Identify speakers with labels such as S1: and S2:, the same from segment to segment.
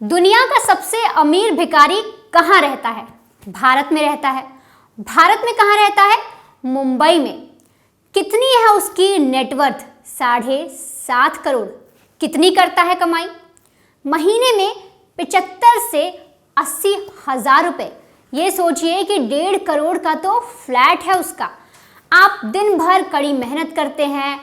S1: दुनिया का सबसे अमीर भिखारी कहाँ रहता है? भारत में रहता है। भारत में कहाँ रहता है? मुंबई में। कितनी है उसकी नेटवर्थ? 7.5 करोड़। कितनी करता है कमाई? महीने में 75 से 80 हजार रुपए। ये सोचिए कि 1.5 करोड़ का तो फ्लैट है उसका। आप दिन भर कड़ी मेहनत करते हैं,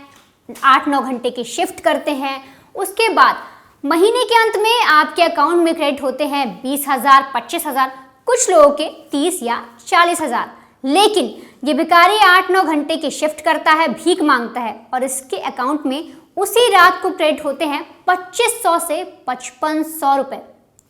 S1: 8-9 घंटे की शिफ्ट करते हैं, उसके बाद महीने के अंत में आपके अकाउंट में क्रेडिट होते हैं 20,000, 25,000, कुछ लोगों के 30 या 40,000। लेकिन ये भिखारी 8-9 घंटे की शिफ्ट करता है, भीख मांगता है और इसके अकाउंट में उसी रात को क्रेडिट होते हैं 2500 से 5500 रुपए।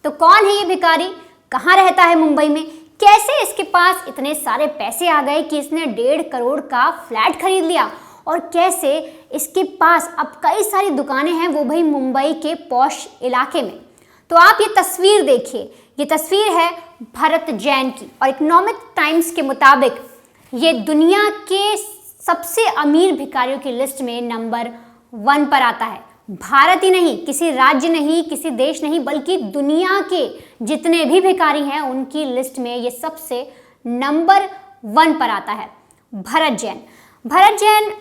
S1: तो कौन है ये भिखारी? कहाँ रहता है मुंबई में? कैसे इसके पास इतने सारे पैसे आ गए कि इसने 1.5 करोड़ का फ्लैट खरीद लिया? और कैसे इसके पास अब कई सारी दुकानें हैं, वो भी मुंबई के पॉश इलाके में। तो आप ये तस्वीर देखिए, ये तस्वीर है भरत जैन की और इकोनॉमिक टाइम्स के मुताबिक ये दुनिया के सबसे अमीर भिखारियों की लिस्ट में नंबर 1 पर आता है। भारत ही नहीं, किसी राज्य नहीं, किसी देश नहीं, बल्कि दुनिया के जितने भी भिखारी हैं उनकी लिस्ट में ये सबसे नंबर 1 पर आता है भरत जैन। भरत जैन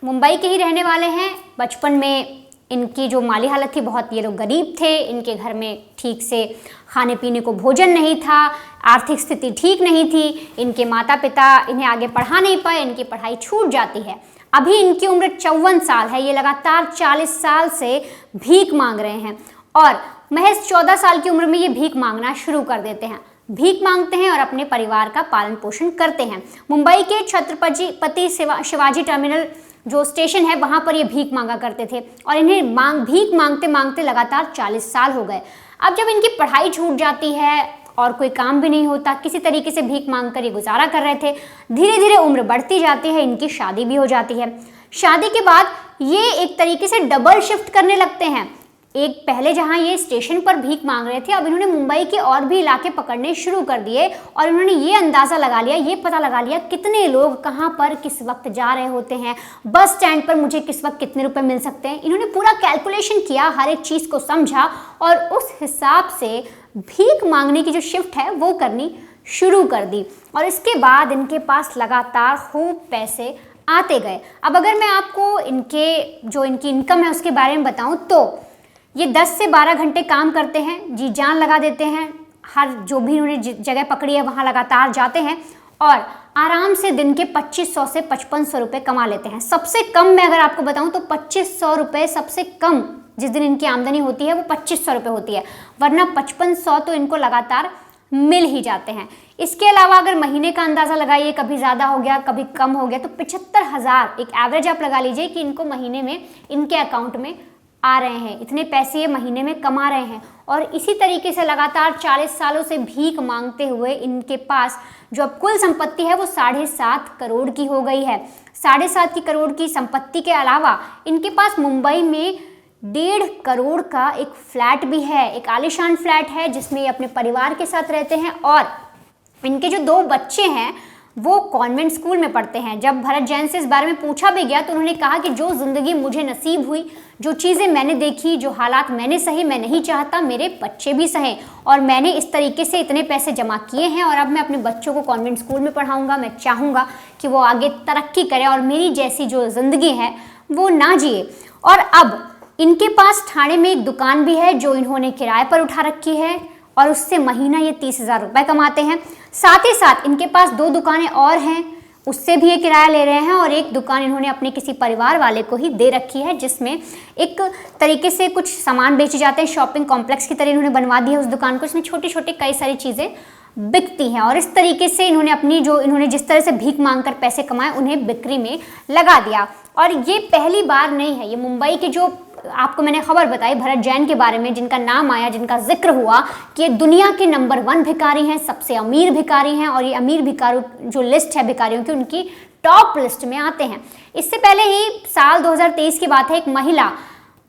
S1: मुंबई के ही रहने वाले हैं। बचपन में इनकी जो माली हालत थी, बहुत ये लोग गरीब थे, इनके घर में ठीक से खाने पीने को भोजन नहीं था, आर्थिक स्थिति ठीक नहीं थी, इनके माता पिता इन्हें आगे पढ़ा नहीं पाए, इनकी पढ़ाई छूट जाती है। अभी इनकी उम्र 54 साल है, ये लगातार 40 साल से भीख मांग रहे हैं और महज 14 साल की उम्र में ये भीख मांगना शुरू कर देते हैं। भीख मांगते हैं और अपने परिवार का पालन पोषण करते हैं। मुंबई के छत्रपति शिवाजी टर्मिनल जो स्टेशन है वहाँ पर ये भीख मांगा करते थे और इन्हें भीख मांगते मांगते लगातार 40 साल हो गए। अब जब इनकी पढ़ाई छूट जाती है और कोई काम भी नहीं होता, किसी तरीके से भीख मांग कर ये गुजारा कर रहे थे। धीरे धीरे उम्र बढ़ती जाती है, इनकी शादी भी हो जाती है। शादी के बाद ये एक तरीके से डबल शिफ्ट करने लगते हैं। एक पहले जहां ये स्टेशन पर भीख मांग रहे थे, अब इन्होंने मुंबई के और भी इलाके पकड़ने शुरू कर दिए और इन्होंने ये अंदाज़ा लगा लिया, ये पता लगा लिया कितने लोग कहां पर किस वक्त जा रहे होते हैं, बस स्टैंड पर मुझे किस वक्त कितने रुपए मिल सकते हैं। इन्होंने पूरा कैलकुलेशन किया, हर एक चीज़ को समझा और उस हिसाब से भीख मांगने की जो शिफ्ट है वो करनी शुरू कर दी और इसके बाद इनके पास लगातार खूब पैसे आते गए। अब अगर मैं आपको इनकी इनकम है उसके बारे में बताऊँ तो ये 10 से 12 घंटे काम करते हैं, जी जान लगा देते हैं, हर जो भी उन्होंने जगह पकड़ी है वहाँ लगातार जाते हैं और आराम से दिन के 2500 से 5500 रुपये कमा लेते हैं। सबसे कम मैं अगर आपको बताऊं तो 2500 रुपये सबसे कम जिस दिन इनकी आमदनी होती है वो 2500 रुपये होती है, वरना 5500 तो इनको लगातार मिल ही जाते हैं। इसके अलावा अगर महीने का अंदाज़ा लगाइए, कभी ज़्यादा हो गया कभी कम हो गया, तो 75,000 एक एवरेज आप लगा लीजिए कि इनको महीने में इनके अकाउंट में आ रहे हैं, इतने पैसे ये महीने में कमा रहे हैं। और इसी तरीके से लगातार 40 सालों से भीख मांगते हुए इनके पास जो अब कुल संपत्ति है वो 7.5 करोड़ की हो गई है। 7.5 करोड़ की संपत्ति के अलावा इनके पास मुंबई में 1.5 करोड़ का एक फ्लैट भी है, एक आलीशान फ्लैट है जिसमें ये अपने परिवार के साथ रहते हैं और इनके जो 2 बच्चे हैं वो कॉन्वेंट स्कूल में पढ़ते हैं। जब भरत जैन से इस बारे में पूछा भी गया तो उन्होंने कहा कि जो ज़िंदगी मुझे नसीब हुई, जो चीज़ें मैंने देखी, जो हालात मैंने सही, मैं नहीं चाहता मेरे बच्चे भी सहें और मैंने इस तरीके से इतने पैसे जमा किए हैं और अब मैं अपने बच्चों को कॉन्वेंट स्कूल में पढ़ाऊँगा। मैं चाहूँगा कि वो आगे तरक्की करें और मेरी जैसी जो ज़िंदगी है वो ना जिए। और अब इनके पास ठाणे में एक दुकान भी है जो इन्होंने किराए पर उठा रखी है और उससे महीना ये 30,000 रुपये कमाते हैं। साथ ही साथ इनके पास 2 दुकानें और हैं, उससे भी ये किराया ले रहे हैं और एक दुकान इन्होंने अपने किसी परिवार वाले को ही दे रखी है जिसमें एक तरीके से कुछ सामान बेचे जाते हैं, शॉपिंग कॉम्प्लेक्स की तरह इन्होंने बनवा दी है उस दुकान को। इसमें छोटी छोटी कई सारी चीज़ें बिकती हैं और इस तरीके से इन्होंने जिस तरह से भीख मांगकर पैसे कमाए उन्हें बिक्री में लगा दिया। और ये पहली बार नहीं है, ये मुंबई के जो आपको मैंने खबर बताई भरत जैन के बारे में, जिनका नाम आया, जिनका जिक्र हुआ कि ये दुनिया के नंबर 1 भिखारी हैं, सबसे अमीर भिखारी हैं और ये अमीर भिखारियों जो लिस्ट है भिखारियों की, उनकी टॉप लिस्ट में आते हैं। इससे पहले ही साल 2023 की बात है, एक महिला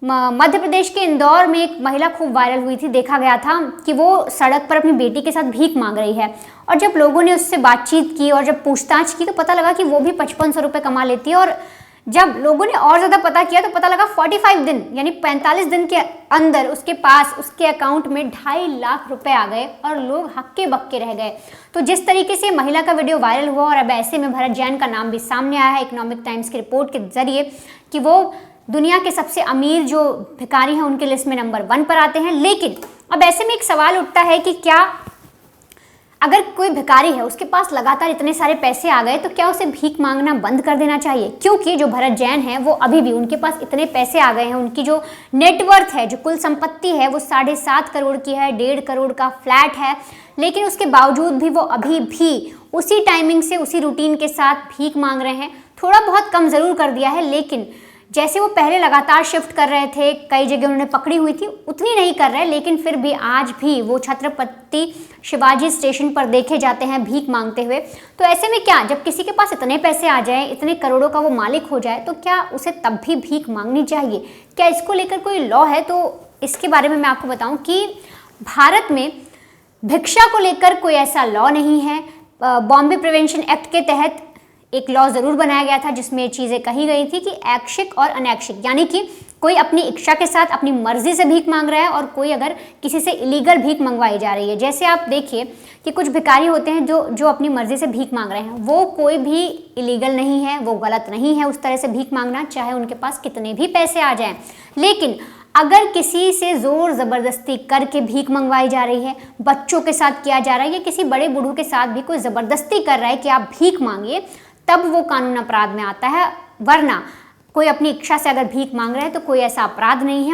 S1: मध्य प्रदेश के इंदौर में एक महिला खूब वायरल हुई थी। देखा गया था कि वो सड़क पर अपनी बेटी के साथ भीख मांग रही है और जब लोगों ने उससे बातचीत की और जब पूछताछ की तो पता लगा कि वो भी 5500 रुपये कमा लेती है और जब लोगों ने और ज़्यादा पता किया तो पता लगा 45 दिन यानी 45 दिन के अंदर उसके पास उसके अकाउंट में 2.5 लाख रुपए आ गए और लोग हक्के बक्के रह गए। तो जिस तरीके से महिला का वीडियो वायरल हुआ और अब ऐसे में भरत जैन का नाम भी सामने आया है इकोनॉमिक टाइम्स की रिपोर्ट के जरिए कि वो दुनिया के सबसे अमीर जो भिखारी हैं उनके लिस्ट में नंबर 1 पर आते हैं। लेकिन अब ऐसे में एक सवाल उठता है कि क्या अगर कोई भिखारी है उसके पास लगातार इतने सारे पैसे आ गए तो क्या उसे भीख मांगना बंद कर देना चाहिए? क्योंकि जो भरत जैन है वो अभी भी उनके पास इतने पैसे आ गए हैं, उनकी जो नेटवर्थ है, जो कुल संपत्ति है वो 7.5 करोड़ की है, 1.5 करोड़ का फ्लैट है, लेकिन उसके बावजूद भी वो अभी भी उसी टाइमिंग से उसी रूटीन के साथ भीख मांग रहे हैं। थोड़ा बहुत कम ज़रूर कर दिया है, लेकिन जैसे वो पहले लगातार शिफ्ट कर रहे थे, कई जगह उन्होंने पकड़ी हुई थी, उतनी नहीं कर रहे, लेकिन फिर भी आज भी वो छत्रपति शिवाजी स्टेशन पर देखे जाते हैं भीख मांगते हुए। तो ऐसे में क्या जब किसी के पास इतने पैसे आ जाए, इतने करोड़ों का वो मालिक हो जाए, तो क्या उसे तब भी भीख मांगनी चाहिए? क्या इसको लेकर कोई लॉ है? तो इसके बारे में मैं आपको बताऊं कि भारत में भिक्षा को लेकर कोई ऐसा लॉ नहीं है। बॉम्बे प्रिवेंशन एक्ट के तहत एक लॉ ज़रूर बनाया गया था जिसमें ये चीज़ें कही गई थी कि ऐच्छिक और अनैच्छिक, यानी कि कोई अपनी इच्छा के साथ अपनी मर्जी से भीख मांग रहा है और कोई अगर किसी से इलीगल भीख मंगवाई जा रही है। जैसे आप देखिए कि कुछ भिखारी होते हैं जो अपनी मर्जी से भीख मांग रहे हैं, वो कोई भी इलीगल नहीं है, वो गलत नहीं है उस तरह से भीख मांगना, चाहे उनके पास कितने भी पैसे आ जाएं। लेकिन अगर किसी से ज़ोर ज़बरदस्ती करके भीख मंगवाई जा रही है, बच्चों के साथ किया जा रहा है या किसी बड़े बूढ़ों के साथ भी कोई ज़बरदस्ती कर रहा है कि आप भीख मांगिए, तब वो कानून अपराध में आता है। वरना कोई अपनी इच्छा से अगर भीख मांग रहा है तो कोई ऐसा अपराध नहीं है।